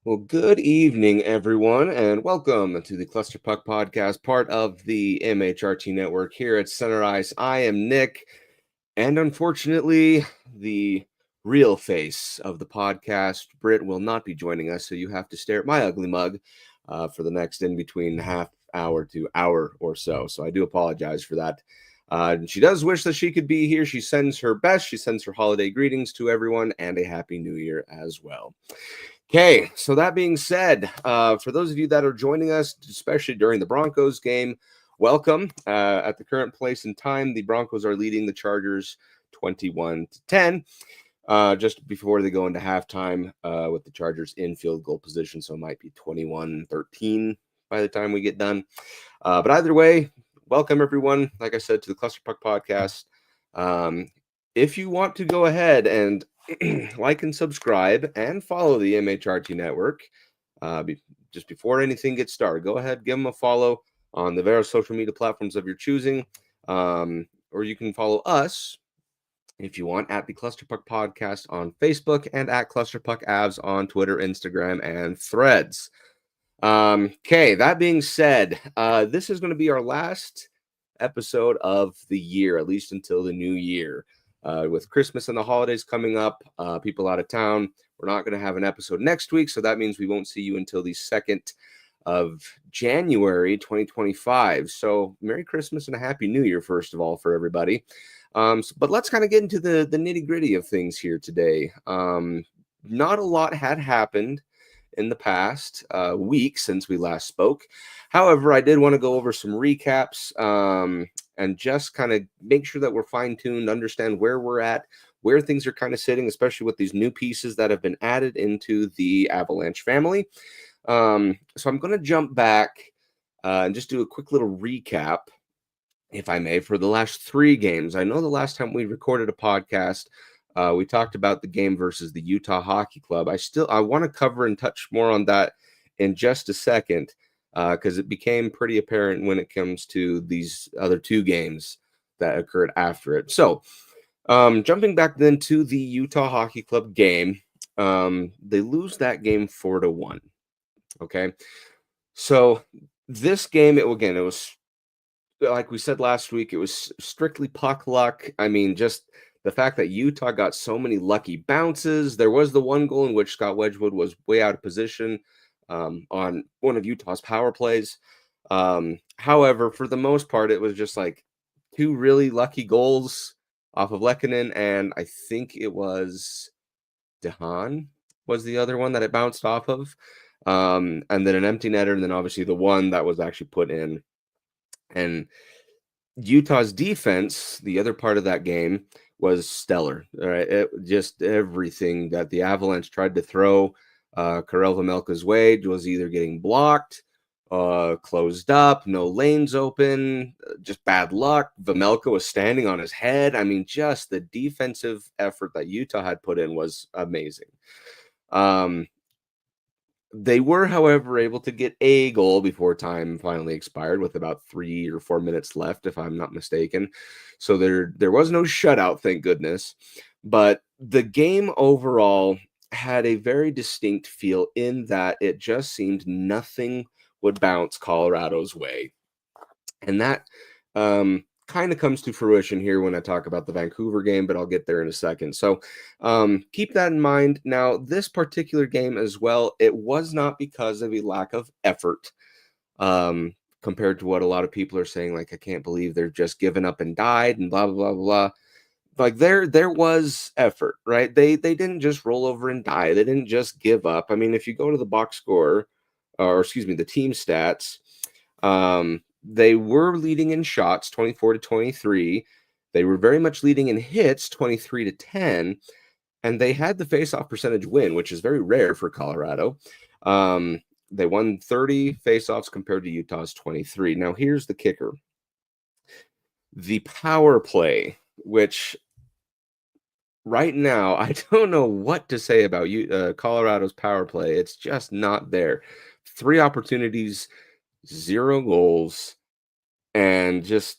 Well, good evening, everyone, and welcome to the Cluster Puck Podcast, part of the MHRT network here at Center Ice. I am Nick, and unfortunately, the real face of the podcast, Brit, will not be joining us, so you have to stare at my ugly mug for the next in between half hour to hour or so. So I do apologize for that. She does wish that she could be here. She sends her best. She sends her holiday greetings to everyone and a happy new year as well. Okay, so that being said, for those of you that are joining us, especially during the Broncos game, welcome. At the current place and time, the Broncos are leading the Chargers 21-10, just before they go into halftime with the Chargers in field goal position. So it might be 21-13 by the time we get done. But either way, welcome everyone, like I said, to the Cluster Puck Podcast. If you want to go ahead and like and subscribe and follow the MHRT network just before anything gets started, go ahead, give them a follow on the various social media platforms of your choosing, or you can follow us if you want at the Clusterpuck Podcast on Facebook and at Clusterpuck Avs on Twitter, Instagram, and Threads. Okay, that being said, this is going to be our last episode of the year, at least until the new year. With Christmas and the holidays coming up, people out of town, we're not going to have an episode next week, so that means we won't see you until the 2nd of January 2025. So Merry Christmas and a Happy New Year, first of all, for everybody. But let's kind of get into the nitty-gritty of things here today. Not a lot had happened in the past week since we last spoke. However, I did want to go over some recaps and just kind of make sure that we're fine-tuned, understand where we're at, where things are kind of sitting, especially with these new pieces that have been added into the Avalanche family. So I'm going to jump back and just do a quick little recap, if I may, for the last 3 games. I know the last time we recorded a podcast, we talked about the game versus the Utah Hockey Club. I want to cover and touch more on that in just a second, because it became pretty apparent when it comes to these other 2 games that occurred after it. So, jumping back then to the Utah Hockey Club game, they lose that game 4-1. Okay, so this game, it was like we said last week, it was strictly puck luck. I mean, just the fact that Utah got so many lucky bounces. There was the one goal in which Scott Wedgwood was way out of position on one of Utah's power plays. However, for the most part, it was just like 2 really lucky goals off of Lehkonen, and I think it was DeHaan was the other one that it bounced off of. And then an empty netter, and then obviously the one that was actually put in. And Utah's defense, the other part of that game, was stellar. All right, it just everything that the Avalanche tried to throw Karel Vejmelka's way was either getting blocked, closed up, no lanes open, just bad luck. Vejmelka was standing on his head. I mean, just the defensive effort that Utah had put in was amazing. They were, however, able to get a goal before time finally expired with about 3 or 4 minutes left, if I'm not mistaken. So there was no shutout, thank goodness. But the game overall had a very distinct feel in that it just seemed nothing would bounce Colorado's way. And that kind of comes to fruition here when I talk about the Vancouver game, but I'll get there in a second. So keep that in mind. Now, this particular game as well, it was not because of a lack of effort compared to what a lot of people are saying, like, I can't believe they're just given up and died and blah, blah, blah, blah. Like there was effort, right? They didn't just roll over and die. They didn't just give up. I mean, if you go to the box score, or excuse me, the team stats, they were leading in shots 24-23. They were very much leading in hits 23-10, and they had the faceoff percentage win, which is very rare for Colorado. They won 30 faceoffs compared to Utah's 23. Now here's the kicker. The power play, which right now I don't know what to say about Colorado's power play. It's just not there. 3 opportunities, 0 goals, and just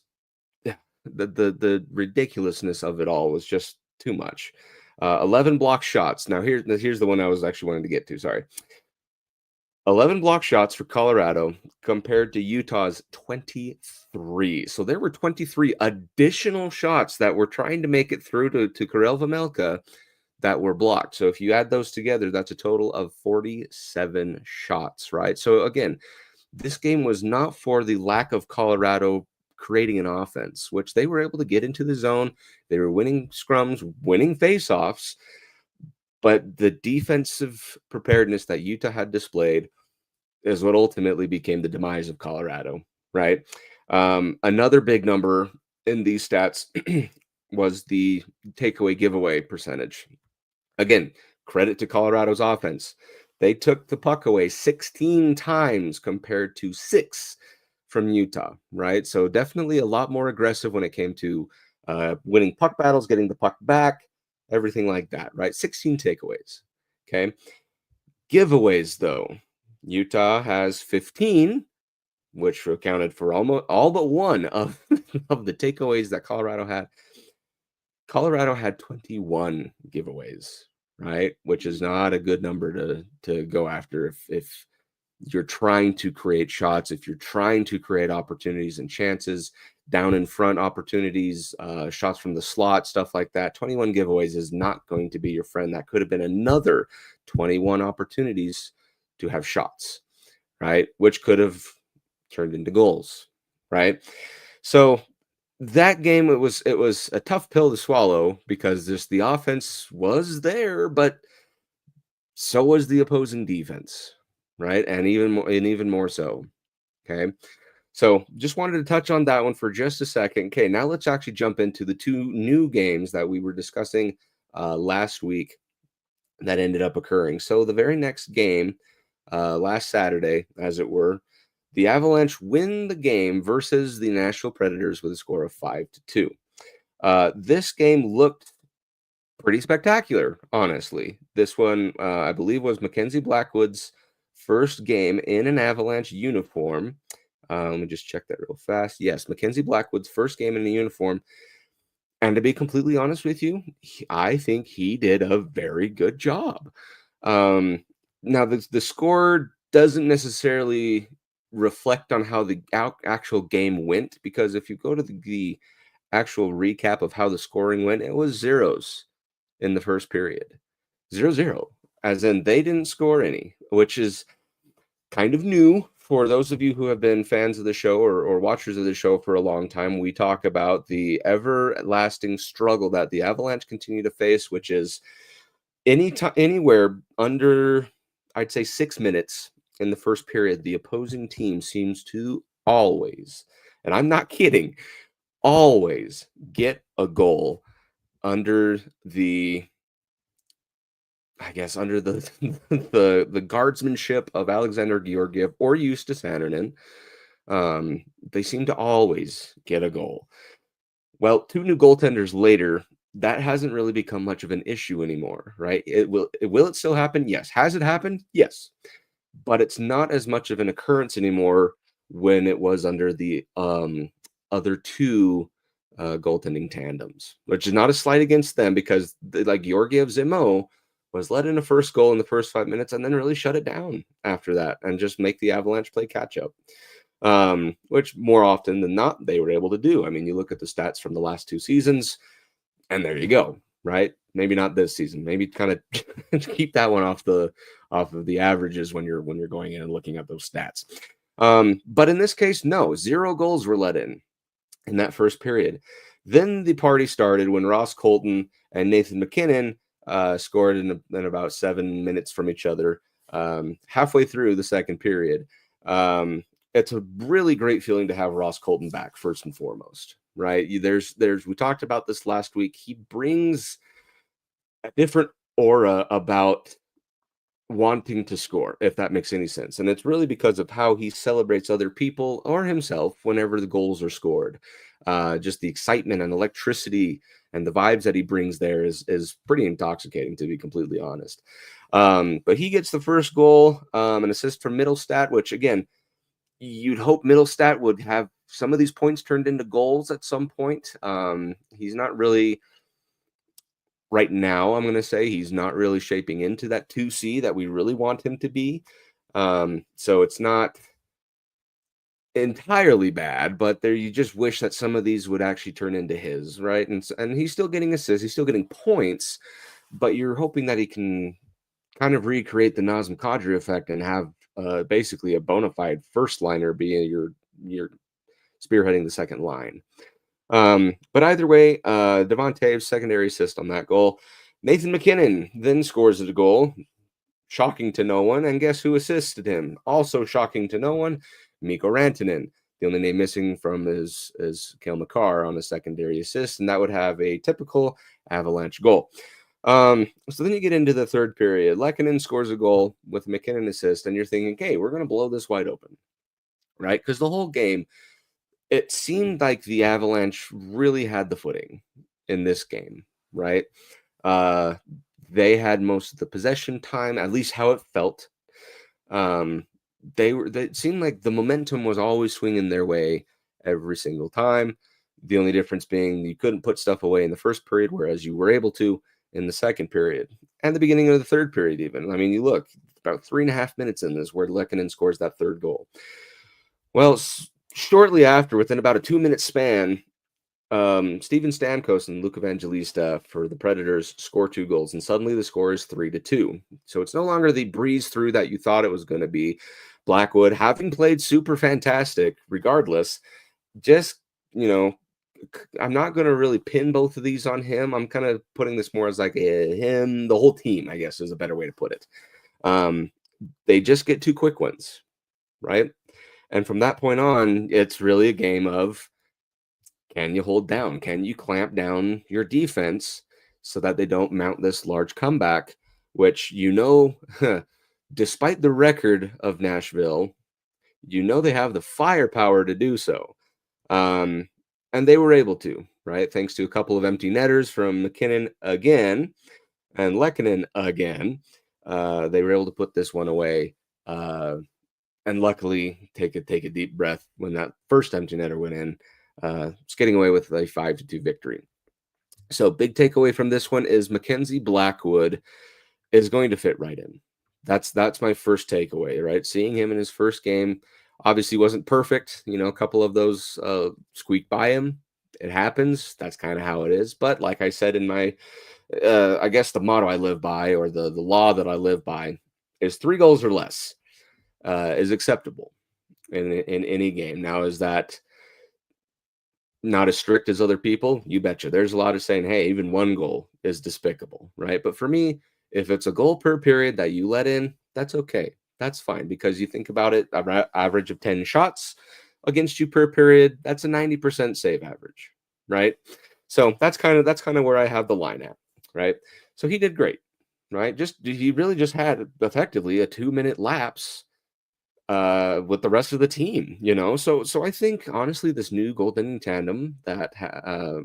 the ridiculousness of it all was just too much. 11 block shots. Now here's the one I was actually wanting to get to. Sorry. 11 block shots for Colorado compared to Utah's 23. So there were 23 additional shots that were trying to make it through to Karel Vejmelka that were blocked. So if you add those together, that's a total of 47 shots, right? So again, this game was not for the lack of Colorado creating an offense, which they were able to get into the zone. They were winning scrums, winning faceoffs, but the defensive preparedness that Utah had displayed is what ultimately became the demise of Colorado, right? Another big number in these stats was the takeaway giveaway percentage. Again, credit to Colorado's offense. They took the puck away 16 times compared to 6 from Utah, right? So definitely a lot more aggressive when it came to winning puck battles, getting the puck back, everything like that, right? 16 takeaways. Okay. Giveaways, though, Utah has 15, which accounted for almost all but one of, of the takeaways that Colorado had. Colorado had 21 giveaways, right? Which is not a good number to go after if you're trying to create shots, if you're trying to create opportunities and chances, down in front opportunities, shots from the slot, stuff like that. 21 giveaways is not going to be your friend. That could have been another 21 opportunities to have shots, right? Which could have turned into goals, right? So that game, it was a tough pill to swallow because the offense was there, but so was the opposing defense, right? And even more so. Okay. So just wanted to touch on that one for just a second. Okay, now let's actually jump into the two new games that we were discussing last week that ended up occurring. So the very next game, last Saturday, as it were, the Avalanche win the game versus the Nashville Predators with a score of 5-2. This game looked pretty spectacular, honestly. This one, I believe, was Mackenzie Blackwood's first game in an Avalanche uniform. Let me just check that real fast. Yes, Mackenzie Blackwood's first game in a uniform. And to be completely honest with you, I think he did a very good job. Now, the score doesn't necessarily reflect on how the actual game went, because if you go to the actual recap of how the scoring went, it was zeros in the first period. 0-0, as in they didn't score any, which is kind of new for those of you who have been fans of the show or watchers of the show for a long time. We talk about the everlasting struggle that the Avalanche continue to face, which is anywhere under, I'd say, 6 minutes in the first period, the opposing team seems to always, and I'm not kidding, always get a goal under the, I guess, under the the guardsmanship of Alexander Georgiev or Eustace Saarinen. They seem to always get a goal. Well, 2 new goaltenders later, that hasn't really become much of an issue anymore, right? Will it still happen? Yes. Has it happened? Yes. But it's not as much of an occurrence anymore when it was under the other 2 goaltending tandems, which is not a slight against them, because like Georgiev's MO was let in a first goal in the first 5 minutes and then really shut it down after that and just make the Avalanche play catch up. Which more often than not they were able to do. I mean, you look at the stats from the last 2 seasons, and there you go, right? Maybe not this season. Maybe kind of keep that one off of the averages when you're going in and looking at those stats. But in this case, no, 0 goals were let in that first period. Then the party started when Ross Colton and Nathan MacKinnon scored in about 7 minutes from each other halfway through the second period. It's a really great feeling to have Ross Colton back, first and foremost, right? We talked about this last week. He brings a different aura about wanting to score, if that makes any sense. And it's really because of how he celebrates other people or himself whenever the goals are scored. Just the excitement and electricity and the vibes that he brings there is pretty intoxicating, to be completely honest. But he gets the first goal, an assist from Middlestat, which, again, you'd hope Middlestat would have some of these points turned into goals at some point. He's not really, right now, I'm going to say, he's not really shaping into that 2C that we really want him to be. So it's not entirely bad, but there you just wish that some of these would actually turn into his, right? And he's still getting assists, he's still getting points, but you're hoping that he can kind of recreate the Nazem Kadri effect and have basically a bona fide first liner be your spearheading the second line. But either way, Devontae's secondary assist on that goal. Nathan MacKinnon then scores a goal, shocking to no one. And guess who assisted him? Also shocking to no one, Mikko Rantanen. The only name missing from is Cale Makar on a secondary assist, and that would have a typical Avalanche goal. So then you get into the third period. Lehkonen scores a goal with MacKinnon assist, and you're thinking, okay, we're going to blow this wide open, right? Because the whole game, it seemed like the Avalanche really had the footing in this game, right? They had most of the possession time, at least how it felt. It seemed like the momentum was always swinging their way every single time. The only difference being you couldn't put stuff away in the first period, whereas you were able to in the second period and the beginning of the third period, even. I mean, you look about 3.5 minutes in this where Lehkonen scores that third goal. Well, shortly after, within about a 2-minute span, Steven Stamkos and Luke Evangelista for the Predators score 2 goals, and suddenly the score is 3-2. So it's no longer the breeze through that you thought it was going to be. Blackwood, having played super fantastic, regardless, just, I'm not going to really pin both of these on him. I'm kind of putting this more as like him, the whole team, I guess is a better way to put it. They just get 2 quick wins, right? And from that point on, it's really a game of, can you hold down? Can you clamp down your defense so that they don't mount this large comeback, which, despite the record of Nashville, they have the firepower to do so. And they were able to, right? Thanks to a couple of empty netters from MacKinnon again and Lehkonen again. They were able to put this one away. And luckily, take a deep breath when that first empty netter went in. Just getting away with a 5-2 victory. So big takeaway from this one is Mackenzie Blackwood is going to fit right in. That's my first takeaway, right? Seeing him in his first game obviously wasn't perfect. A couple of those squeaked by him. It happens. That's kind of how it is. But like I said in my, I guess the motto I live by, or the law that I live by, is 3 goals or less is acceptable in any game. Now, is that not as strict as other people? You betcha. There's a lot of saying, hey, even 1 goal is despicable, right? But for me, if it's a goal per period that you let in, that's okay. That's fine, because you think about it, average of 10 shots against you per period, that's a 90% save average, right? So that's kind of where I have the line at, right? So he did great, right? He really just had effectively a 2-minute lapse with the rest of the team, So I think honestly, this new goaltending tandem that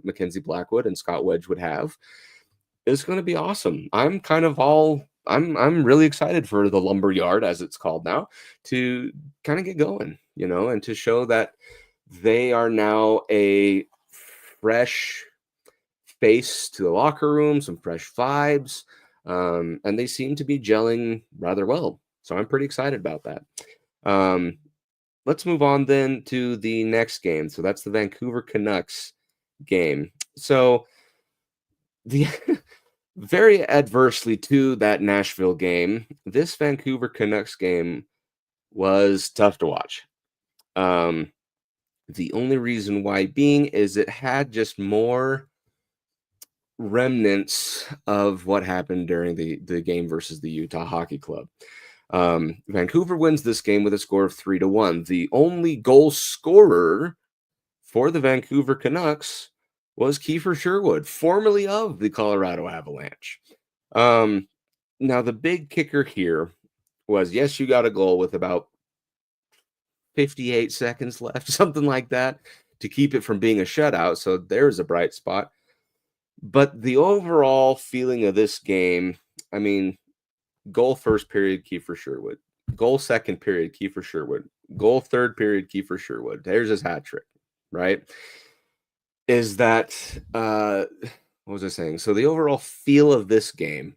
Mackenzie Blackwood and Scott Wedgwood have is going to be awesome. I'm really excited for the Lumberyard, as it's called now, to kind of get going, and to show that they are now a fresh face to the locker room, some fresh vibes, and they seem to be gelling rather well. So I'm pretty excited about that. Let's move on then to the next game. So that's the Vancouver Canucks game. So the very adversely to that Nashville game, this Vancouver Canucks game was tough to watch. The only reason why being is it had just more remnants of what happened during the game versus the Utah Hockey Club. Vancouver wins this game with a score of 3-1. The only goal scorer for the Vancouver Canucks was Kiefer Sherwood, formerly of the Colorado Avalanche. Now, the big kicker here was, yes, you got a goal with about 58 seconds left, something like that, to keep it from being a shutout. So there's a bright spot. But the overall feeling of this game, I mean, goal first period, Kiefer Sherwood. Goal second period, Kiefer Sherwood. Goal third period, Kiefer Sherwood. There's his hat trick, right? Is that, what was I saying? So the overall feel of this game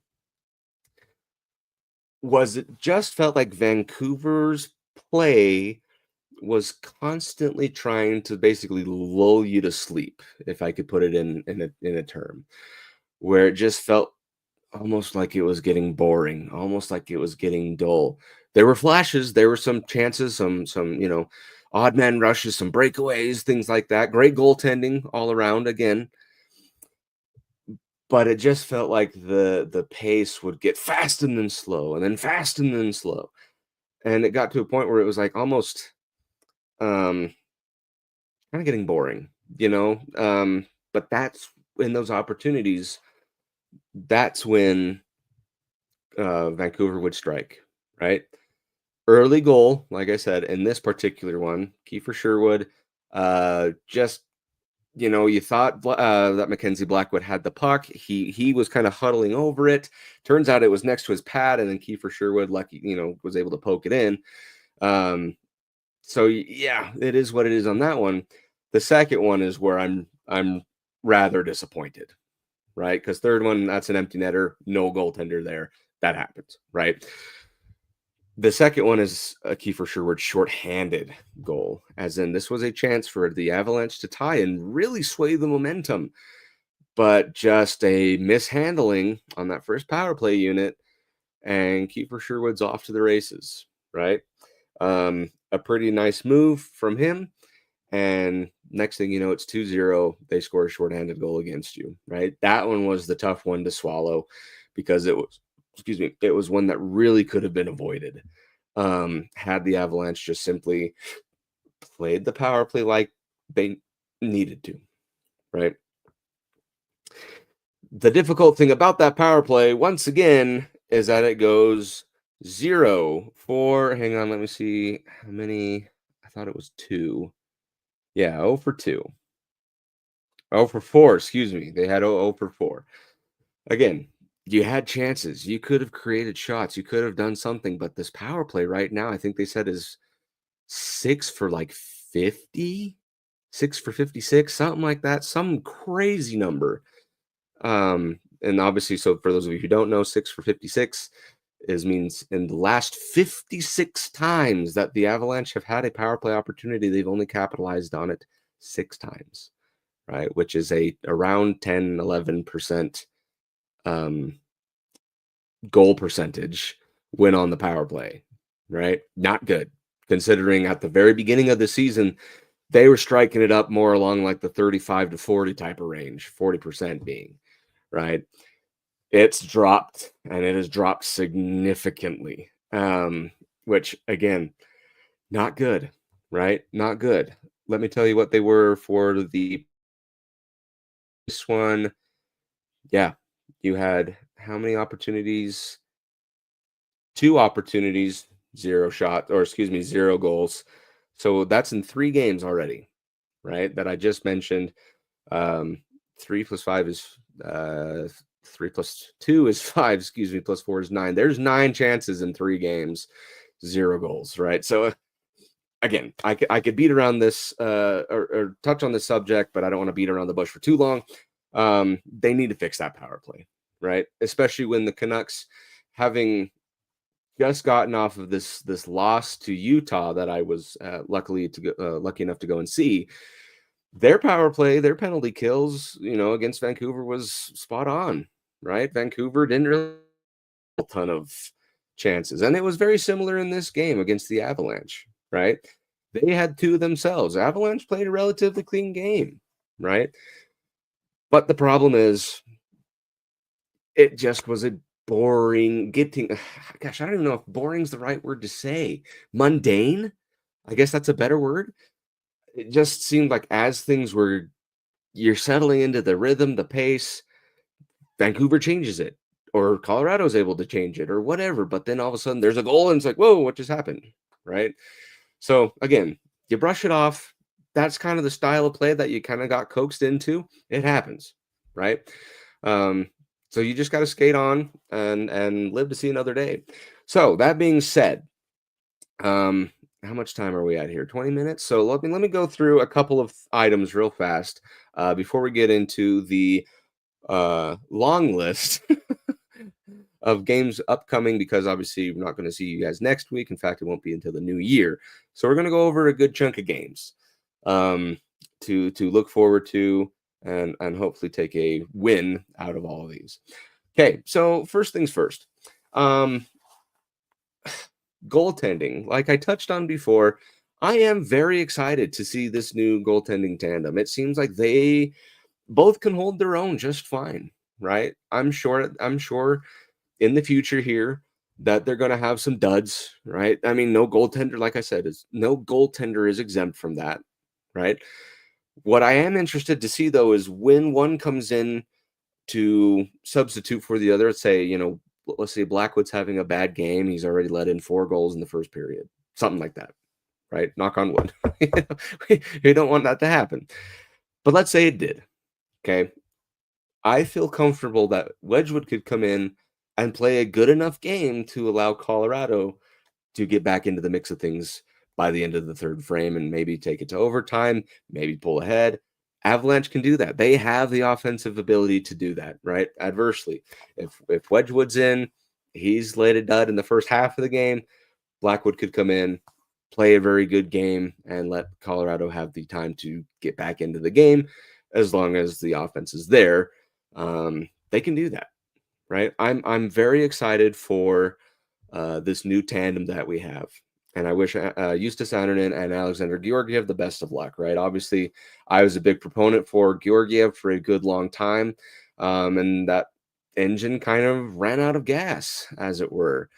was it just felt like Vancouver's play was constantly trying to basically lull you to sleep, if I could put it in a term, where it just felt almost like it was getting boring, almost like it was getting dull. There were flashes, there were some chances, some odd man rushes, some breakaways, things like that. Great goaltending all around again, but it just felt like the pace would get fast and then slow and then fast and then slow. And it got to a point where it was like almost um kind of getting boring. But that's in those opportunities, that's when Vancouver would strike, right? Early goal, like I said, in this particular one, Kiefer Sherwood, just you thought that Mackenzie Blackwood had the puck. He was kind of huddling over it. Turns out it was next to his pad, and then Kiefer Sherwood, lucky, was able to poke it in. So yeah, it is what it is on that one. The second one is where I'm rather disappointed, right? Because third one, that's an empty netter, no goaltender there. That happens, right? The second one is a Kiefer Sherwood shorthanded goal, as in this was a chance for the Avalanche to tie and really sway the momentum, but just a mishandling on that first power play unit, and Kiefer Sherwood's off to the races, right? A pretty nice move from him, and next thing you know, it's 2-0. They score a shorthanded goal against you, right? That one was the tough one to swallow because it was one that really could have been avoided. Had the Avalanche just simply played the power play like they needed to, right? The difficult thing about that power play, once again, is that it goes 0 for, hang on, let me see how many. I thought it was 2. Yeah, 0 for 2. 0 for 4, excuse me. They had 0 for 4. Again, you had chances. You could have created shots. You could have done something, but this power play right now, I think they said is 6 for like 50, 6 for 56, something like that, some crazy number. And obviously, so for those of you who don't know, 6 for 56 means in the last 56 times that the Avalanche have had a power play opportunity, they've only capitalized on it 6 times, right? Which is around 10, 11% goal percentage when on the power play, right? Not good, considering at the very beginning of the season, they were striking it up more along like the 35 to 40 type of range, 40% being, right? It's dropped, and it has dropped significantly, which again, not good, right? Not good. Let me tell you what they were for this one. Yeah, you had how many opportunities? 2 opportunities, 0 shot, or excuse me, 0 goals. So that's in 3 games already, right? That I just mentioned. 3 plus 5 is 3 plus 2 is 5, excuse me, plus 4 is 9. There's 9 chances in 3 games, 0 goals, right? So again, I could beat around this or touch on this subject, but I don't want to beat around the bush for too long. They need to fix that power play, right? Especially when the Canucks, having just gotten off of this loss to Utah that I was lucky enough to go and see. Their power play, their penalty kills, against Vancouver was spot on, right? Vancouver didn't really have a ton of chances, and it was very similar in this game against the Avalanche, right? They had 2 themselves. Avalanche played a relatively clean game, right? But the problem is, it just was a boring getting. Gosh, I don't even know if boring's the right word to say. Mundane, I guess that's a better word. It just seemed like as things were, you're settling into the rhythm, the pace, Vancouver changes it, or Colorado's able to change it, or whatever. But then all of a sudden there's a goal, and it's like, whoa, what just happened? Right. So again, you brush it off. That's kind of the style of play that you kind of got coaxed into. It happens, right? So you just got to skate on and live to see another day. So that being said, how much time are we at here? 20 minutes. So let me go through a couple of items real fast before we get into the long list of games upcoming, because obviously we're not going to see you guys next week. In fact, it won't be until the new year. So we're going to go over a good chunk of games to look forward to, and hopefully take a win out of all of these. Okay, so first things first. Goaltending, like I touched on before, I am very excited to see this new goaltending tandem. It seems like they both can hold their own just fine, right? I'm sure in the future here that they're going to have some duds, right? I mean, no goaltender, like I said, is no goaltender is exempt from that, right? What I am interested to see though is when one comes in to substitute for the other. Say, let's say Blackwood's having a bad game. He's already let in 4 goals in the first period, something like that, right? Knock on wood. We don't want that to happen. But let's say it did. Okay. I feel comfortable that Wedgwood could come in and play a good enough game to allow Colorado to get back into the mix of things by the end of the third frame and maybe take it to overtime, maybe pull ahead. Avalanche can do that. They have the offensive ability to do that, right? Adversely, if Wedgwood's in, he's laid a dud in the first half of the game. Blackwood could come in, play a very good game, and let Colorado have the time to get back into the game. As long as the offense is there, they can do that, right? I'm very excited for this new tandem that we have. And I wish Justus Annunen and Alexander Georgiev the best of luck, right? Obviously, I was a big proponent for Georgiev for a good long time. And that engine kind of ran out of gas, as it were.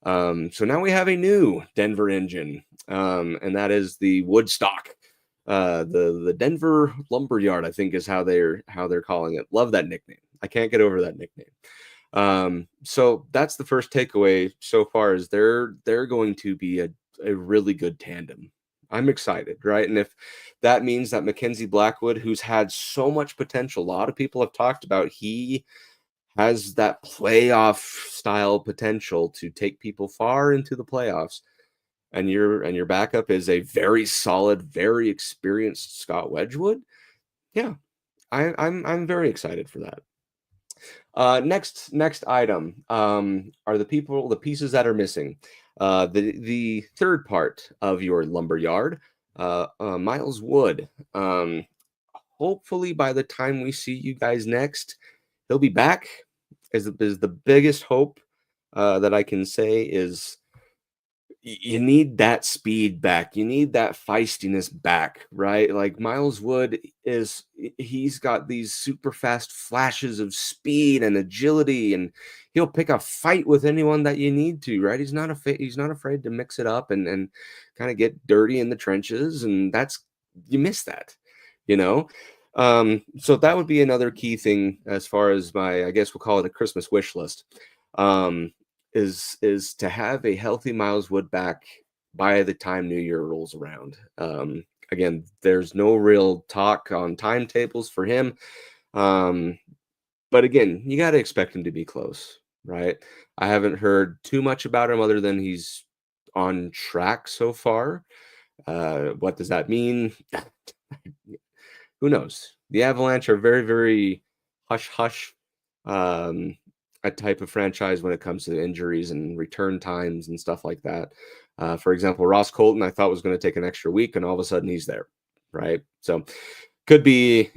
So now we have a new Denver engine, and that is the Woodstock. The Denver Lumberyard, I think, is how they're calling it. Love that nickname. I can't get over that nickname. So that's the first takeaway so far, is they're going to be a really good tandem. I'm excited, right? And if that means that Mackenzie Blackwood, who's had so much potential, a lot of people have talked about, he has that playoff style potential to take people far into the playoffs, and your backup is a very solid, very experienced Scott Wedgwood. Yeah, I'm very excited for that. Next item are the pieces that are missing. The third part of your lumberyard, Miles Wood. Hopefully by the time we see you guys next, he'll be back. Is the biggest hope that I can say is you need that speed back. You need that feistiness back, right? Like Miles Wood he's got these super fast flashes of speed and agility, and he'll pick a fight with anyone that you need to, right? He's not afraid to mix it up and kind of get dirty in the trenches, and you miss that, you know? So that would be another key thing as far as I guess we'll call it a Christmas wish list. Is to have a healthy Miles Wood back by the time New Year rolls around. Again, there's no real talk on timetables for him. But again, you got to expect him to be close, right? I haven't heard too much about him other than he's on track so far. What does that mean? Who knows? The Avalanche are very, very hush-hush. A type of franchise when it comes to injuries and return times and stuff like that. For example, Ross Colton, I thought was going to take an extra week, and all of a sudden he's there, right? So could be,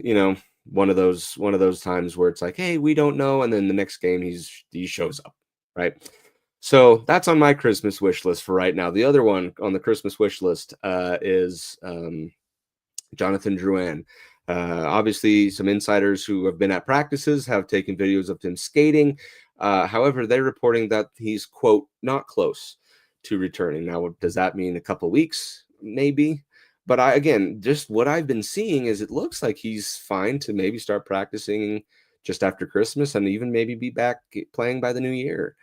one of those times where it's like, hey, we don't know, and then the next game he shows up, right? So that's on my Christmas wish list for right now. The other one on the Christmas wish list is Jonathan Drouin. Obviously, some insiders who have been at practices have taken videos of him skating. However, they're reporting that he's, quote, not close to returning. Now, does that mean a couple weeks? Maybe. But just what I've been seeing is it looks like he's fine to maybe start practicing just after Christmas and even maybe be back playing by the new year,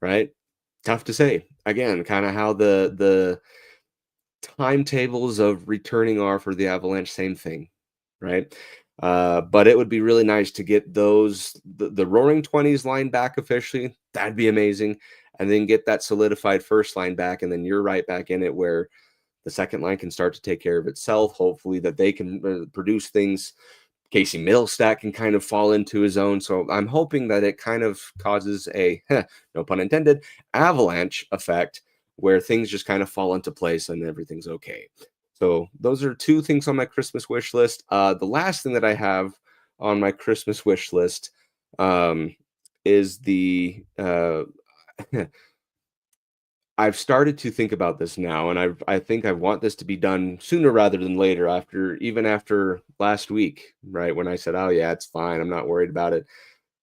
right? Tough to say. Again, kind of how the timetables of returning are for the Avalanche, same thing, right? But it would be really nice to get the Roaring 20s line back officially. That'd be amazing. And then get that solidified first line back, and then you're right back in it where the second line can start to take care of itself. Hopefully that they can produce things, Casey Middlestat can kind of fall into his own. So I'm hoping that it kind of causes a, no pun intended, avalanche effect where things just kind of fall into place and everything's okay. So those are two things on my Christmas wish list. The last thing that I have on my Christmas wish list is the I've started to think about this now, and I think I want this to be done sooner rather than later. After last week, right when I said, "Oh yeah, it's fine. I'm not worried about it."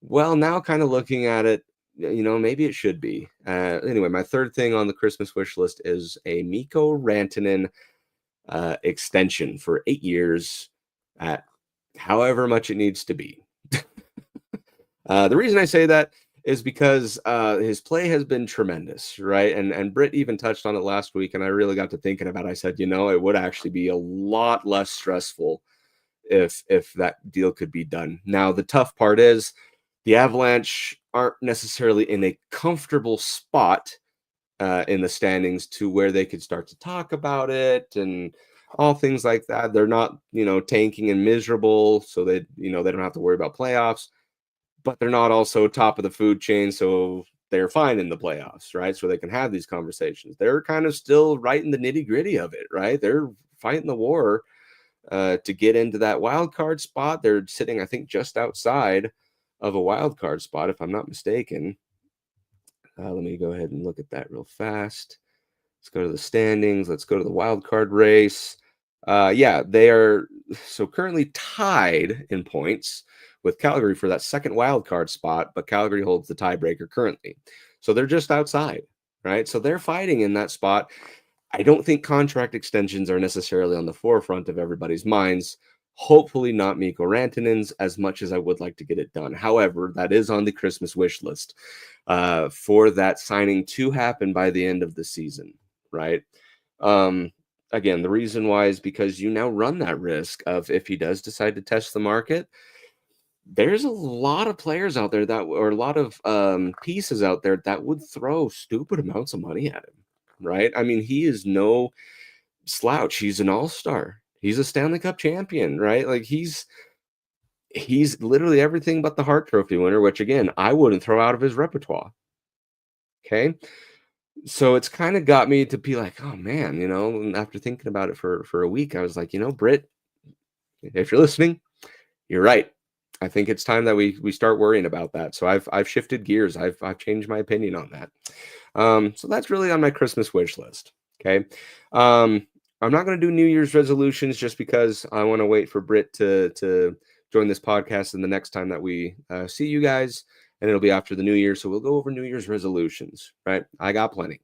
Well, now kind of looking at it, maybe it should be. Anyway, my third thing on the Christmas wish list is a Mikko Rantanen extension for 8 years at however much it needs to be. The reason I say that is because his play has been tremendous, right? And Britt even touched on it last week, and I really got to thinking about it. I said, it would actually be a lot less stressful if that deal could be done. Now, the tough part is the Avalanche aren't necessarily in a comfortable spot in the standings to where they could start to talk about it and all things like that. They're not, tanking and miserable, so they don't have to worry about playoffs, but they're not also top of the food chain, so they're fine in the playoffs, right? So they can have these conversations. They're kind of still right in the nitty gritty of it, right? They're fighting the war to get into that wild card spot. They're sitting, I think, just outside of a wild card spot, if I'm not mistaken. Let me go ahead and look at that real fast. Let's go to the standings. Let's go to the wild card race. Yeah, they are so currently tied in points with Calgary for that second wild card spot, but Calgary holds the tiebreaker currently. So they're just outside, right? So they're fighting in that spot. I don't think contract extensions are necessarily on the forefront of everybody's minds. Hopefully not Mikko Rantanen's, as much as I would like to get it done. However, that is on the Christmas wish list for that signing to happen by the end of the season, right? Again, the reason why is because you now run that risk of, if he does decide to test the market, there's a lot of players out there or a lot of pieces out there that would throw stupid amounts of money at him, right? I mean, he is no slouch. He's an all-star. He's a Stanley Cup champion, right? Like he's literally everything but the Hart Trophy winner, which again, I wouldn't throw out of his repertoire. Okay. So it's kind of got me to be like, oh man, and after thinking about it for a week, I was like, Britt, if you're listening, you're right. I think it's time that we start worrying about that. So I've shifted gears. I've changed my opinion on that. So that's really on my Christmas wish list. Okay. I'm not going to do New Year's resolutions just because I want to wait for Britt to join this podcast and the next time that we see you guys, and it'll be after the New Year. So we'll go over New Year's resolutions, right? I got plenty.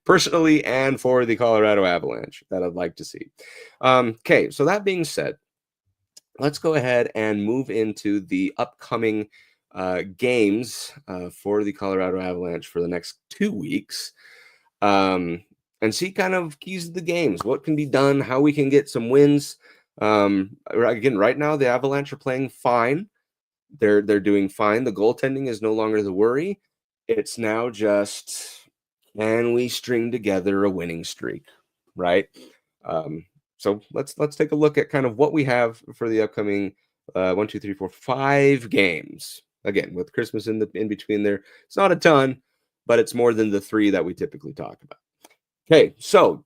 Personally and for the Colorado Avalanche that I'd like to see. Okay, so that being said, let's go ahead and move into the upcoming games for the Colorado Avalanche for the next 2 weeks, and see kind of keys to the games, what can be done, how we can get some wins. Again, right now the Avalanche are playing fine. They're doing fine. The goaltending is no longer the worry. It's now just, can we string together a winning streak, right? So let's take a look at kind of what we have for the upcoming 1, 2, 3, 4, 5 games. Again, with Christmas in between there, it's not a ton, but it's more than the 3 that we typically talk about. Okay, so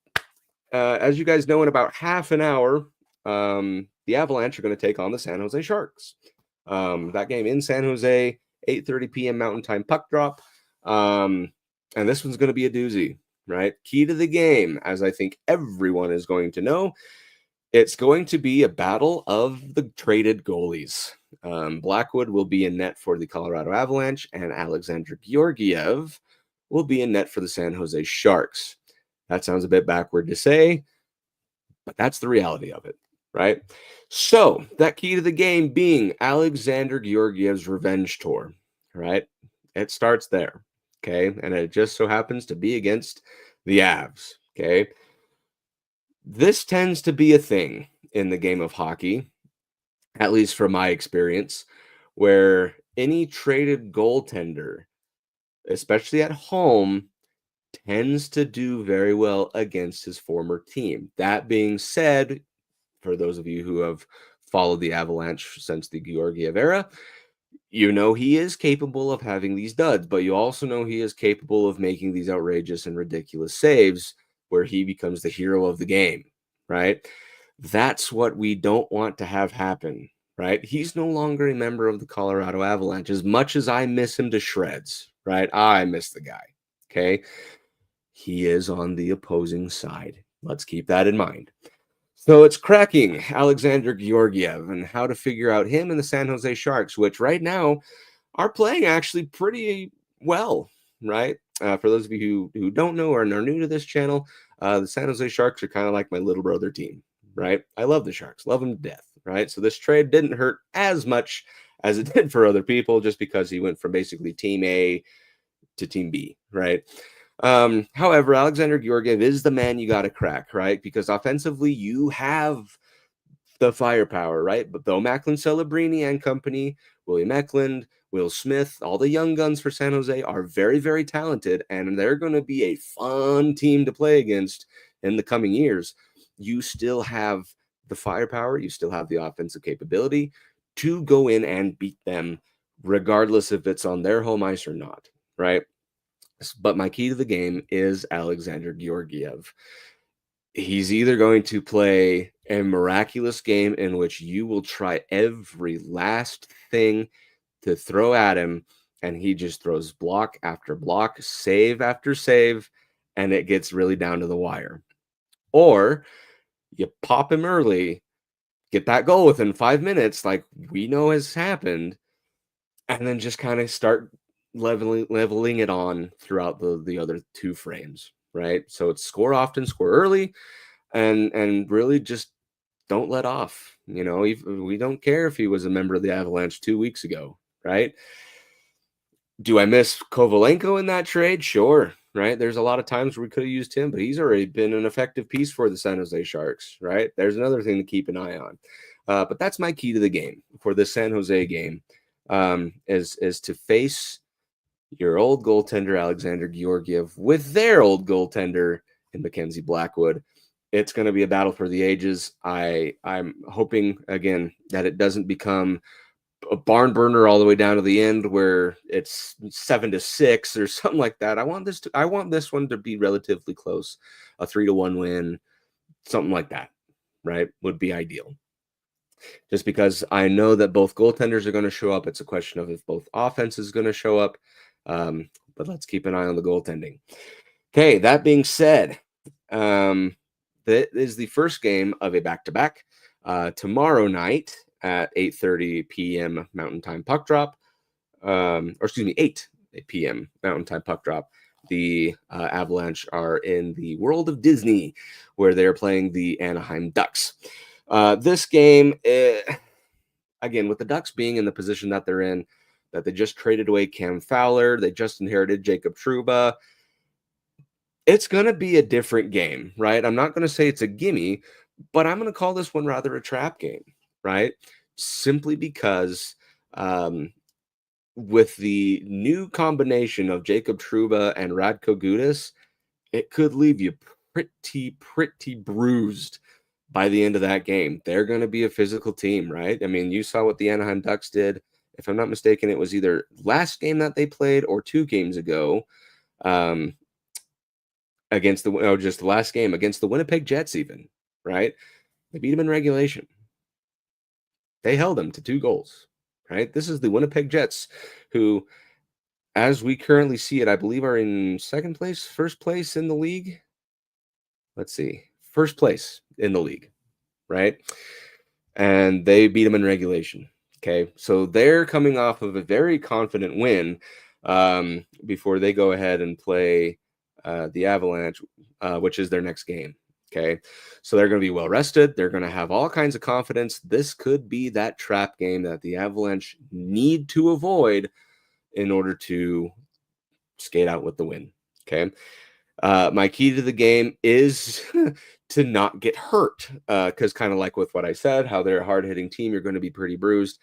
as you guys know, in about half an hour, the Avalanche are going to take on the San Jose Sharks. That game in San Jose, 8:30 p.m. Mountain Time puck drop. And this one's going to be a doozy, right? Key to the game, as I think everyone is going to know, it's going to be a battle of the traded goalies. Blackwood will be in net for the Colorado Avalanche, and Alexander Georgiev will be in net for the San Jose Sharks. That sounds a bit backward to say, but that's the reality of it, right? So that key to the game being Alexander Georgiev's revenge tour, right? It starts there, okay? And it just so happens to be against the Avs, okay? This tends to be a thing in the game of hockey, at least from my experience, where any traded goaltender, especially at home, tends to do very well against his former team. That being said, for those of you who have followed the Avalanche since the Georgiev era, you know he is capable of having these duds, but you also know he is capable of making these outrageous and ridiculous saves where he becomes the hero of the game, right? That's what we don't want to have happen, right? He's no longer a member of the Colorado Avalanche. As much as I miss him to shreds, right? I miss the guy, okay? He is on the opposing side. Let's keep that in mind. So it's cracking Alexander Georgiev and how to figure out him and the San Jose Sharks, which right now are playing actually pretty well, right? For those of you who don't know or are new to this channel, the San Jose Sharks are kind of like my little brother team, right? I love the Sharks, love them to death, right? So this trade didn't hurt as much as it did for other people just because he went from basically team A to team B, right? However, Alexander Georgiev is the man you got to crack, right? Because offensively, you have the firepower, right? But Bill Macklin, Celebrini and company, William Eklund, Will Smith, all the young guns for San Jose are very, very talented, and they're going to be a fun team to play against in the coming years. You still have the firepower, you still have the offensive capability to go in and beat them, regardless if it's on their home ice or not, right? But my key to the game is Alexander Georgiev. He's either going to play a miraculous game in which you will try every last thing to throw at him, and he just throws block after block, save after save, and it gets really down to the wire. Or you pop him early, get that goal within 5 minutes, like we know has happened, and then just kind of start leveling it on throughout the other two frames, right? So it's score often, score early, and really just don't let off. You know, we don't care if he was a member of the Avalanche 2 weeks ago, right? Do I miss Kovalenko in that trade? Sure, right? There's a lot of times where we could have used him, but he's already been an effective piece for the San Jose Sharks, right? There's another thing to keep an eye on. But that's my key to the game for the San Jose game, is to face your old goaltender Alexander Georgiev with their old goaltender in Mackenzie Blackwood. It's going to be a battle for the ages. I'm hoping again that it doesn't become a barn burner all the way down to the end where it's 7-6 or something like that. I want this one to be relatively close, a 3-1 win, something like that, right? Would be ideal. Just because I know that both goaltenders are going to show up. It's a question of if both offense is going to show up. But let's keep an eye on the goaltending. Okay, that being said, that is the first game of a back-to-back tomorrow night at 8:30 p.m. Mountain Time puck drop, or excuse me, 8 p.m. Mountain Time puck drop. The Avalanche are in the world of Disney, where they're playing the Anaheim Ducks. This game, again, with the Ducks being in the position that they're in, that they just traded away Cam Fowler, they just inherited Jacob Trouba. It's going to be a different game, right? I'm not going to say it's a gimme, but I'm going to call this one rather a trap game, right? Simply because with the new combination of Jacob Trouba and Radko Gudas, it could leave you pretty bruised by the end of that game. They're going to be a physical team, right? I mean, you saw what the Anaheim Ducks did. If I'm not mistaken, it was either last game that they played or 2 games ago, just the last game against the Winnipeg Jets even, right? They beat them in regulation. They held them to 2 goals, right? This is the Winnipeg Jets who, as we currently see it, I believe are in first place in the league. Let's see. First place in the league, right? And they beat them in regulation. Okay. So they're coming off of a very confident win before they go ahead and play the Avalanche, which is their next game. Okay. So they're going to be well rested. They're going to have all kinds of confidence. This could be that trap game that the Avalanche need to avoid in order to skate out with the win. Okay. My key to the game is to not get hurt, because kind of like with what I said, how they're a hard-hitting team, you're going to be pretty bruised.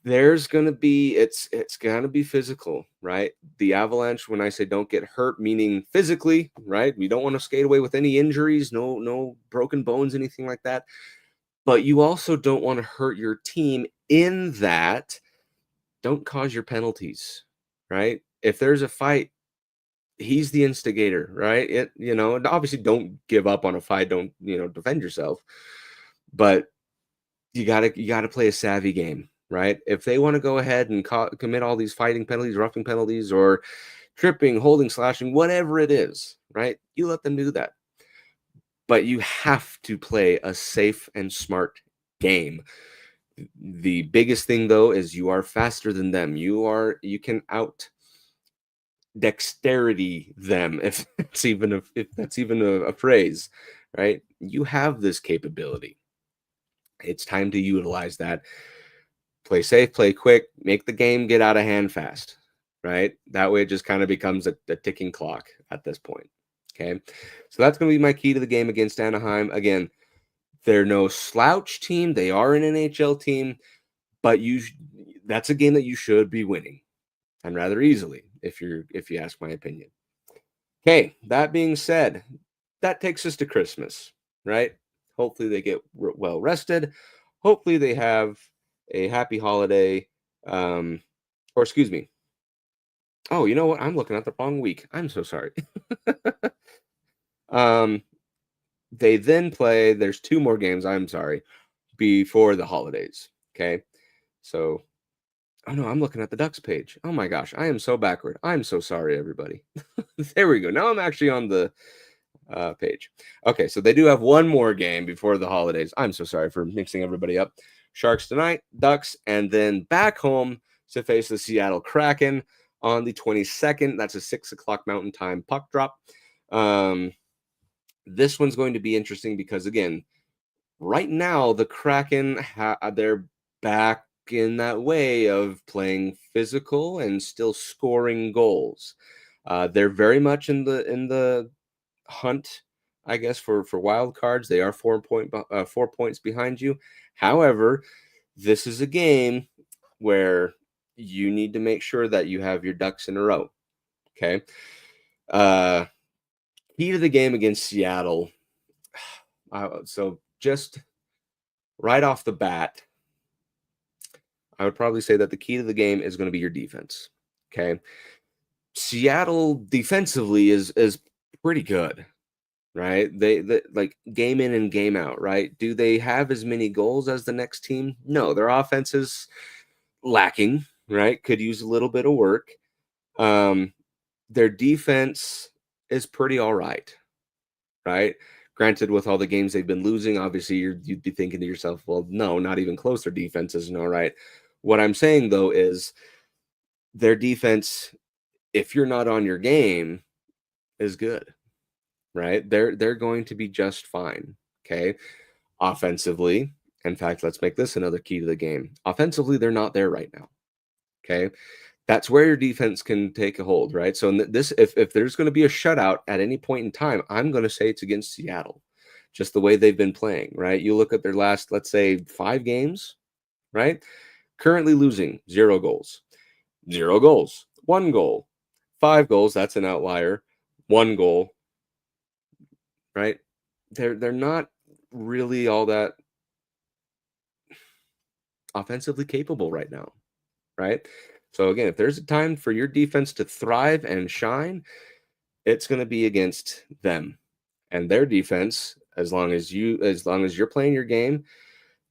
There's going to be it's going to be physical, right? The Avalanche, when I say don't get hurt, meaning physically, right? We don't want to skate away with any injuries, no broken bones, anything like that. but you also don't want to hurt your team in that. Don't cause your penalties, right? If there's a fight, he's the instigator, right? And obviously don't give up on a fight. Don't, defend yourself. But you gotta play a savvy game, right? If they want to go ahead and commit all these fighting penalties, roughing penalties, or tripping, holding, slashing, whatever it is, right? You let them do that. But you have to play a safe and smart game. The biggest thing though is you are faster than them. You can out dexterity them, if that's even a phrase, right? You have this capability. It's time to utilize that. Play safe, play quick, make the game get out of hand fast, right? That way it just kind of becomes a ticking clock at this point. Okay. So that's going to be my key to the game against Anaheim. Again, they're no slouch team. They are an NHL team, but that's a game that you should be winning, and rather easily, if you ask my opinion. Okay, that being said, that takes us to Christmas, right? Hopefully they get well rested. Hopefully they have a happy holiday. Or excuse me. Oh, you know what? I'm looking at the wrong week. I'm so sorry. um, they then play. There's 2 more games. I'm sorry, before the holidays. Okay, so oh no, I'm looking at the Ducks page. Oh my gosh, I am so backward. I'm so sorry, everybody. There we go. Now I'm actually on the page. Okay, so they do have 1 more game before the holidays. I'm so sorry for mixing everybody up. Sharks tonight, Ducks, and then back home to face the Seattle Kraken on the 22nd. That's a 6:00 Mountain Time puck drop. This one's going to be interesting because, again, right now the Kraken they're back in that way of playing physical and still scoring goals. They're very much in the hunt, I guess, for wild cards. They are 4 points behind you. However, this is a game where you need to make sure that you have your ducks in a row. Okay. Key to the game against Seattle. So just right off the bat, I would probably say that the key to the game is going to be your defense. Okay. Seattle defensively is pretty good, right? They like game in and game out, right? Do they have as many goals as the next team? No, their offense is lacking, right? Could use a little bit of work. Their defense is pretty all right, right? Granted, with all the games they've been losing, obviously you'd be thinking to yourself, well, no, not even close. Their defense isn't all right. What I'm saying though is their defense, if you're not on your game, is good, right? They're going to be just fine. Okay. Offensively, in fact, let's make this another key to the game. Offensively, they're not there right now. Okay. That's where your defense can take a hold, right? So if there's going to be a shutout at any point in time, I'm going to say it's against Seattle, just the way they've been playing, right? You look at their last, let's say, 5 games, right? Currently losing 0 goals, 0 goals, 1 goal, 5 goals. That's an outlier. 1 goal, right? They're not really all that offensively capable right now, right? So again, if there's a time for your defense to thrive and shine, it's going to be against them. And their defense, as long as you're playing your game,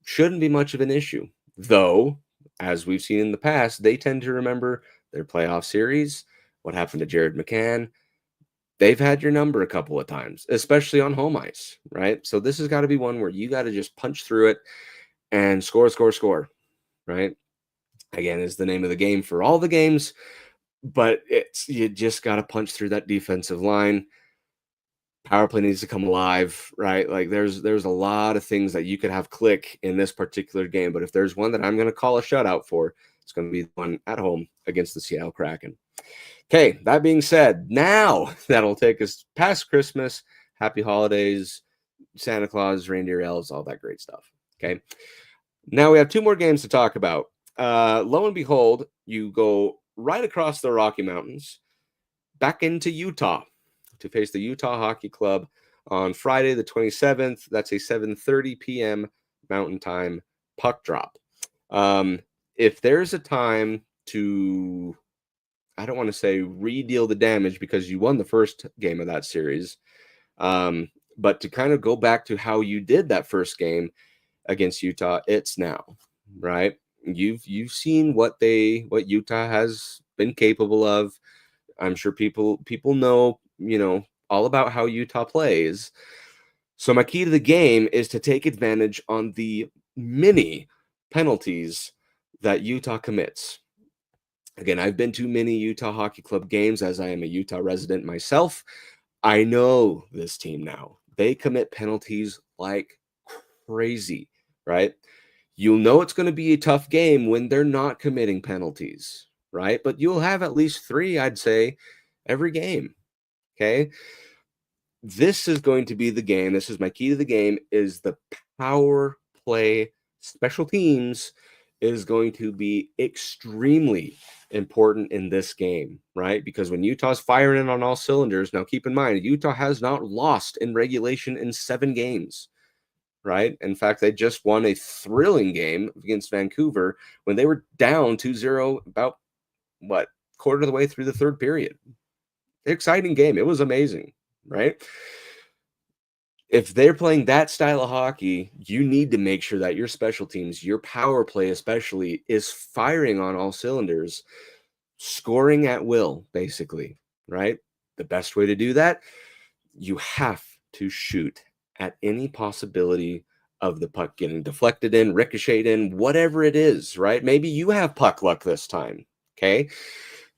shouldn't be much of an issue. Though, as we've seen in the past, they tend to remember their playoff series, what happened to Jared McCann. They've had your number a couple of times, especially on home ice, right? So this has got to be one where you got to just punch through it and score, right? Again, is the name of the game for all the games, but you just got to punch through that defensive line. Power play needs to come alive, right? Like there's a lot of things that you could have click in this particular game, but if there's one that I'm going to call a shutout for, it's going to be the one at home against the Seattle Kraken. Okay, that being said, now that'll take us past Christmas, happy holidays, Santa Claus, reindeer elves, all that great stuff. Okay, now we have 2 more games to talk about. Lo and behold, you go right across the Rocky Mountains back into Utah to face the Utah Hockey Club on Friday the 27th. That's a 7:30 p.m. Mountain Time puck drop. If there's a time to, I don't want to say re-deal the damage because you won the first game of that series, but to kind of go back to how you did that first game against Utah, it's now, right? You've seen what Utah has been capable of. I'm sure people know, all about how Utah plays. So my key to the game is to take advantage on the many penalties that Utah commits. Again, I've been to many Utah Hockey Club games as I am a Utah resident myself. I know this team now. They commit penalties like crazy, right? You'll know it's going to be a tough game when they're not committing penalties, right? But you'll have at least 3, I'd say, every game. Okay. This is going to be the game. This is my key to the game, is the power play. Special teams is going to be extremely important in this game, right? Because when Utah's firing on all cylinders, now keep in mind, Utah has not lost in regulation in 7 games, right? In fact, they just won a thrilling game against Vancouver when they were down 2-0 about, quarter of the way through the third period. Exciting game. It was amazing, right? If they're playing that style of hockey, you need to make sure that your special teams, your power play especially, is firing on all cylinders, scoring at will, basically, right? The best way to do that, you have to shoot at any possibility of the puck getting deflected in, ricocheted in, whatever it is, right? Maybe you have puck luck this time, okay?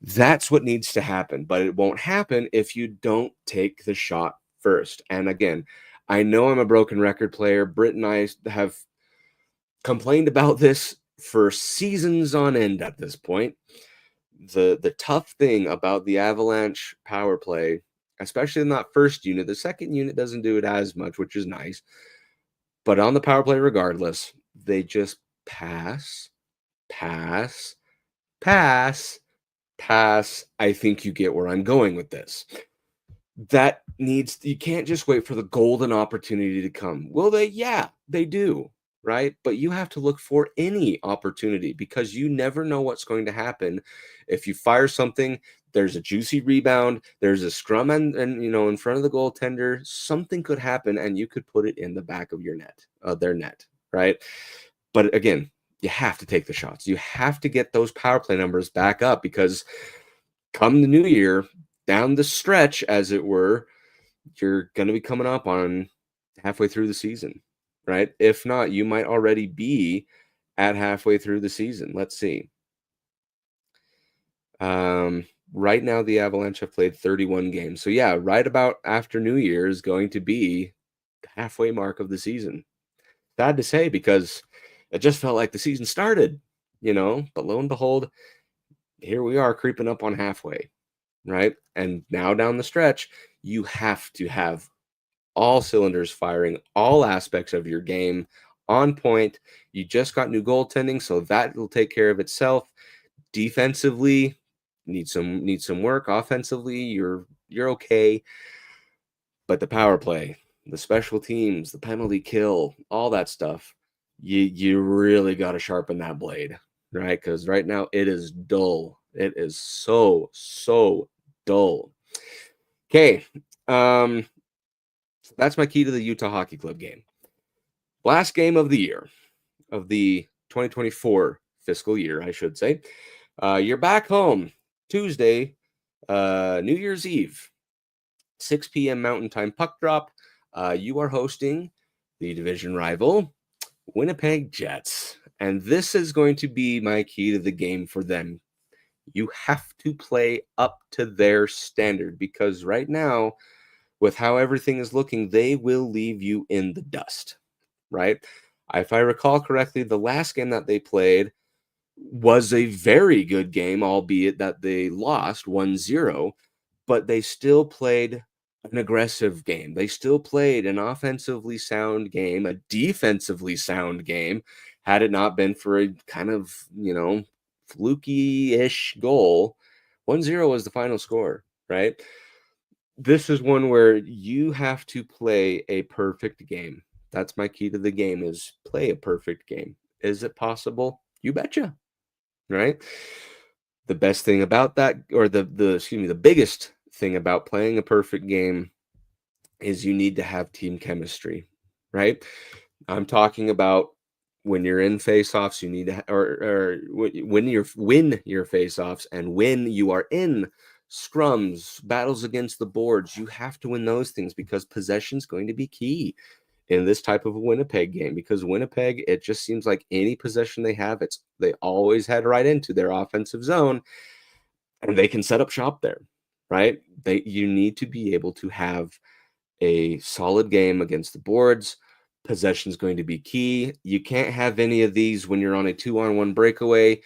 That's what needs to happen, but it won't happen if you don't take the shot first. And again, I know I'm a broken record player. Brit and I have complained about this for seasons on end at this point. The tough thing about the Avalanche power play, especially in that first unit, the second unit doesn't do it as much, which is nice. But on the power play, regardless, they just pass, pass, pass, pass. I think you get where I'm going with this. You can't just wait for the golden opportunity to come. Will they? Yeah, they do, right? But you have to look for any opportunity because you never know what's going to happen. If you fire something, there's a juicy rebound, there's a scrum and in front of the goaltender, something could happen and you could put it in the back of their net, right? But again, you have to take the shots. You have to get those power play numbers back up because come the new year, down the stretch, as it were, you're going to be coming up on halfway through the season, right? If not, you might already be at halfway through the season. Let's see. Right now, the Avalanche have played 31 games. So yeah, right about after New Year is going to be the halfway mark of the season. Sad to say because it just felt like the season started, but lo and behold, here we are creeping up on halfway. Right? And now down the stretch, you have to have all cylinders firing, all aspects of your game on point. You just got new goaltending, so that will take care of itself. Defensively, need some work. Offensively, you're okay. But the power play, the special teams, the penalty kill, all that stuff, you really got to sharpen that blade, right? Because right now it is dull. It is so dull. Okay. That's my key to the Utah Hockey Club game. Last game of the year, of the 2024 fiscal year, I should say. You're back home Tuesday, New Year's Eve, 6 p.m. Mountain Time puck drop. You are hosting the division rival, Winnipeg Jets. And this is going to be my key to the game for them. You have to play up to their standard because right now, with how everything is looking, they will leave you in the dust, right? If I recall correctly, the last game that they played was a very good game, albeit that they lost 1-0, but they still played an aggressive game. They still played an offensively sound game, a defensively sound game, had it not been for a kind of, fluky-ish goal. 1-0 was the final score, right? This is one where you have to play a perfect game That's my key to the game, is play a perfect game. Is it possible? You betcha, right? The best thing about that, or the biggest thing about playing a perfect game is you need to have team chemistry, right? I'm talking about when you're in face-offs, you need to, or win your face-offs, and when you are in scrums, battles against the boards, you have to win those things, because possession is going to be key in this type of a Winnipeg game, because Winnipeg, it just seems like any possession they have, they always head right into their offensive zone, and they can set up shop there, right? You need to be able to have a solid game against the boards. Possession is going to be key. You can't have any of these when you're on a 2-on-1 breakaway.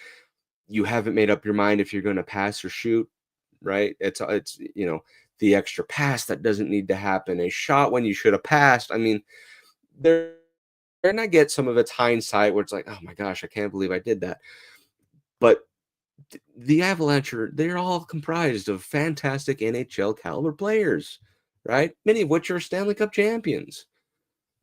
You haven't made up your mind if you're going to pass or shoot, right? It's the extra pass that doesn't need to happen. A shot when you should have passed. I mean, they're and I get some of it's hindsight where it's like, oh my gosh, I can't believe I did that. But the Avalanche, they're all comprised of fantastic NHL caliber players, right? Many of which are Stanley Cup champions.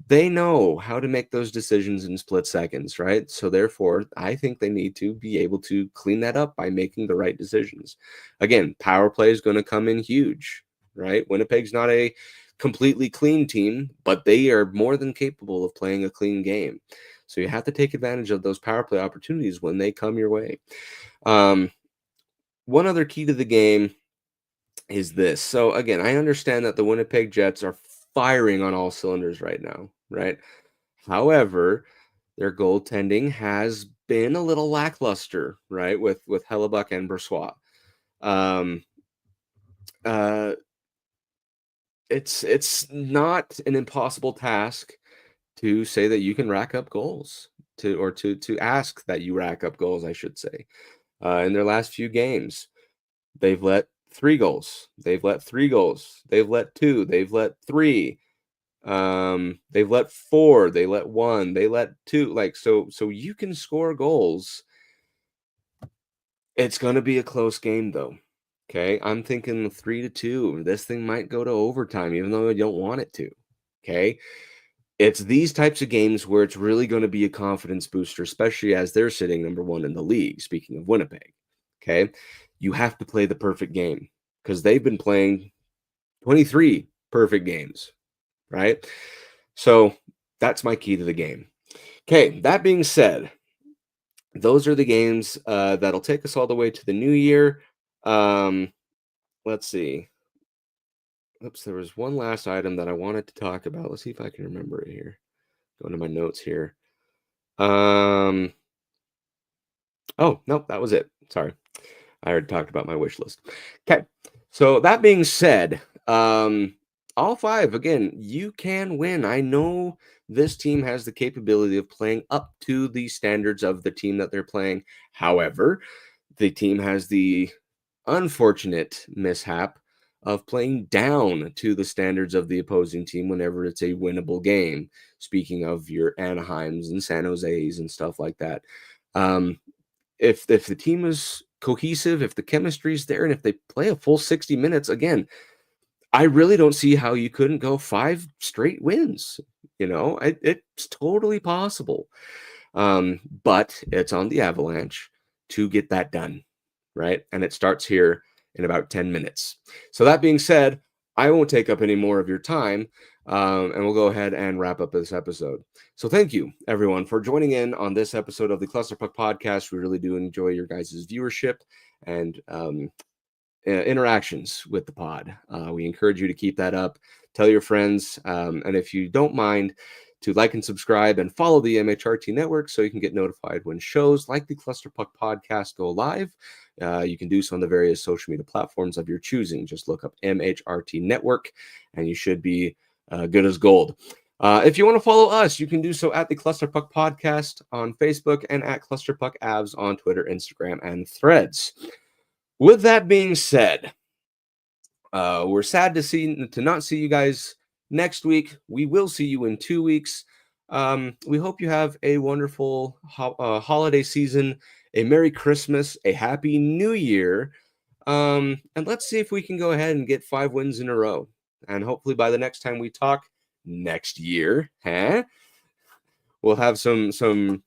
They know how to make those decisions in split seconds, right? So therefore, I think they need to be able to clean that up by making the right decisions. Again, power play is going to come in huge, right? Winnipeg's not a completely clean team, but they are more than capable of playing a clean game. So you have to take advantage of those power play opportunities when they come your way. One other key to the game is this. So again, I understand that the Winnipeg Jets are firing on all cylinders right now, right? However, their goaltending has been a little lackluster, right? With Hellebuck and Brossoit. Um, uh, it's not an impossible task to say that you can rack up goals, to ask that you rack up goals, I should say. In their last few games, they've let 3 goals. They've let 3 goals. They've let 2. They've let 3. They've let 4. They let 1. They let 2. Like, so you can score goals. It's going to be a close game, though. Okay, I'm thinking 3-2. This thing might go to overtime, even though I don't want it to. Okay, it's these types of games where it's really going to be a confidence booster, especially as they're sitting number 1 in the league. Speaking of Winnipeg, okay, you have to play the perfect game, because they've been playing 23 perfect games, right? So that's my key to the game. Okay, that being said, those are the games that'll take us all the way to the new year. Let's see. Oops, there was one last item that I wanted to talk about. Let's see if I can remember it here. Going to my notes here. Oh, nope, that was it. Sorry. I already talked about my wish list. Okay. So that being said, all 5, again, you can win. I know this team has the capability of playing up to the standards of the team that they're playing. However, the team has the unfortunate mishap of playing down to the standards of the opposing team whenever it's a winnable game. Speaking of your Anaheims and San Jose's and stuff like that. If the team is cohesive, if the chemistry is there, and if they play a full 60 minutes, again, I really don't see how you couldn't go 5 straight wins. It's totally possible. But it's on the Avalanche to get that done, right? And it starts here in about 10 minutes. So that being said, I won't take up any more of your time, and we'll go ahead and wrap up this episode. So thank you, everyone, for joining in on this episode of the Clusterpuck Podcast. We really do enjoy your guys' viewership and interactions with the pod. We encourage you to keep that up. Tell your friends, and if you don't mind, to like and subscribe and follow the MHRT network so you can get notified when shows like the Clusterpuck Podcast go live. You can do so on the various social media platforms of your choosing. Just look up MHRT network and you should be good as gold. If you want to follow us, you can do so at the Clusterpuck Podcast on Facebook and at Clusterpuck Avs on Twitter, Instagram, and Threads. With that being said, we're sad to not see you guys next week. We will see you in 2 weeks. We hope you have a wonderful holiday season, a Merry Christmas, a Happy New Year. And let's see if we can go ahead and get 5 wins in a row. And hopefully by the next time we talk, next year, huh? We'll have some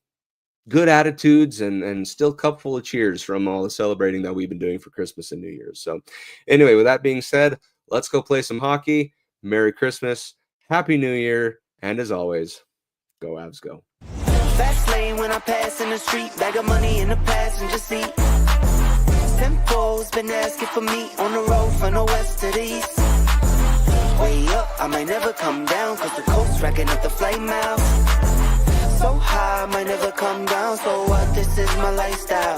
good attitudes and still cup full of cheers from all the celebrating that we've been doing for Christmas and New Year's. So anyway, with that being said, let's go play some hockey. Merry Christmas, Happy New Year, and as always, go Avs go. Fast lane when I pass in the street, bag of money in the passenger seat. Tempo's been asking for me on the road from the west to the east. Way up, I might never come down, cause the coast racking up the flame out. So high, I might never come down, so what, this is my lifestyle.